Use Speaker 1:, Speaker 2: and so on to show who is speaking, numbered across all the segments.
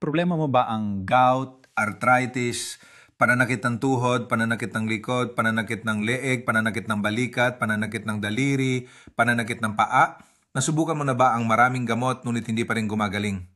Speaker 1: Problema mo ba ang gout, arthritis, pananakit ng tuhod, pananakit ng likod, pananakit ng leeg, pananakit ng balikat, pananakit ng daliri, pananakit ng paa? Nasubukan mo na ba ang maraming gamot ngunit hindi pa rin gumagaling?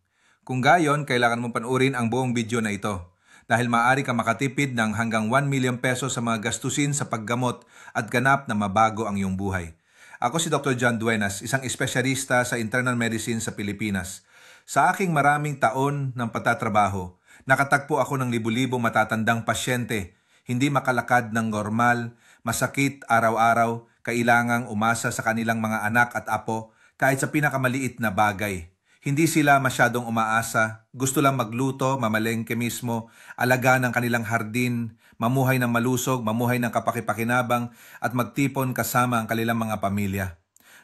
Speaker 1: Kung gayon, kailangan mong panuorin ang buong video na ito dahil maaari ka makatipid ng hanggang 1 million pesos sa mga gastusin sa paggamot at ganap na mabago ang iyong buhay. Ako si Dr. John Duenas, isang espesyalista sa internal medicine sa Pilipinas. Sa aking maraming taon ng pagtatrabaho, nakatagpo ako ng libu-libong matatandang pasyente, hindi makalakad ng normal, masakit araw-araw, kailangang umasa sa kanilang mga anak at apo kahit sa pinakamaliit na bagay. Hindi sila masyadong umaasa, gusto lang magluto, mamalengke mismo, alagaan ng kanilang hardin, mamuhay ng malusog, mamuhay ng kapakipakinabang at magtipon kasama ang kanilang mga pamilya.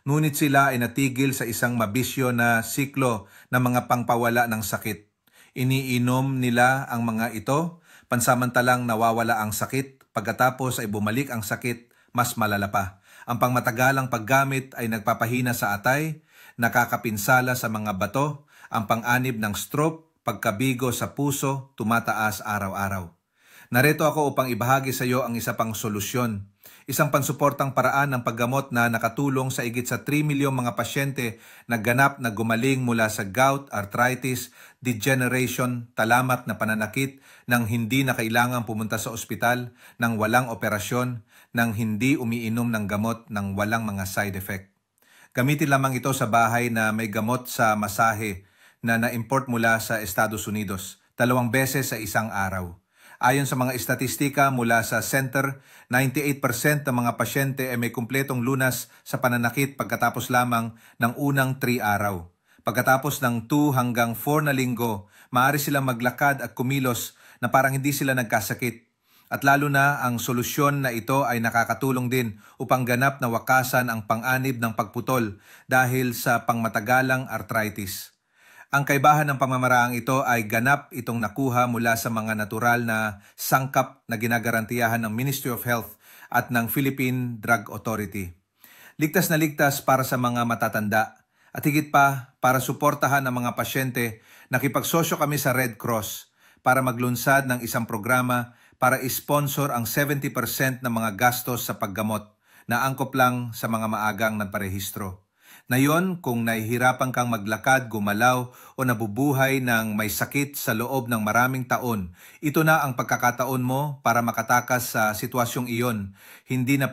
Speaker 1: Ngunit sila ay natigil sa isang mabisyo na siklo ng mga pangpawala ng sakit. Iniinom nila ang mga ito, pansamantalang nawawala ang sakit, pagkatapos ay bumalik ang sakit, mas malala pa. Ang pangmatagalang paggamit ay nagpapahina sa atay, nakakapinsala sa mga bato, ang panganib ng stroke, pagkabigo sa puso, tumataas araw-araw. Narito ako upang ibahagi sa iyo ang isa pang solusyon. Isang pansuportang paraan ng paggamot na nakatulong sa higit sa 3 milyong mga pasyente na ganap na gumaling mula sa gout, arthritis, degeneration, talamak na pananakit nang hindi na kailangang pumunta sa ospital, nang walang operasyon, nang hindi umiinom ng gamot nang walang mga side effect. Gamitin lamang ito sa bahay na may gamot sa masahe na na-import mula sa Estados Unidos, 2 beses sa isang araw. Ayon sa mga estatistika mula sa center, 98% ng mga pasyente ay may kumpletong lunas sa pananakit pagkatapos lamang ng unang 3 araw. Pagkatapos ng 2 hanggang 4 na linggo, maaari silang maglakad at kumilos na parang hindi sila nagkasakit. At lalo na ang solusyon na ito ay nakakatulong din upang ganap na wakasan ang panganib ng pagputol dahil sa pangmatagalang arthritis. Ang kaibahan ng pamamaraang ito ay ganap itong nakuha mula sa mga natural na sangkap na ginagarantiyahan ng Ministry of Health at ng Philippine Drug Authority. Ligtas na ligtas para sa mga matatanda at higit pa para suportahan ang mga pasyente, nakipagsosyo kami sa Red Cross para maglunsad ng isang programa para isponsor ang 70% ng mga gastos sa paggamot na angkop lang sa mga maagang nagparehistro. Ngayon, kung nahihirapan kang maglakad, gumalaw o nabubuhay ng may sakit sa loob ng maraming taon, ito na ang pagkakataon mo para makatakas sa sitwasyong iyon. Hindi na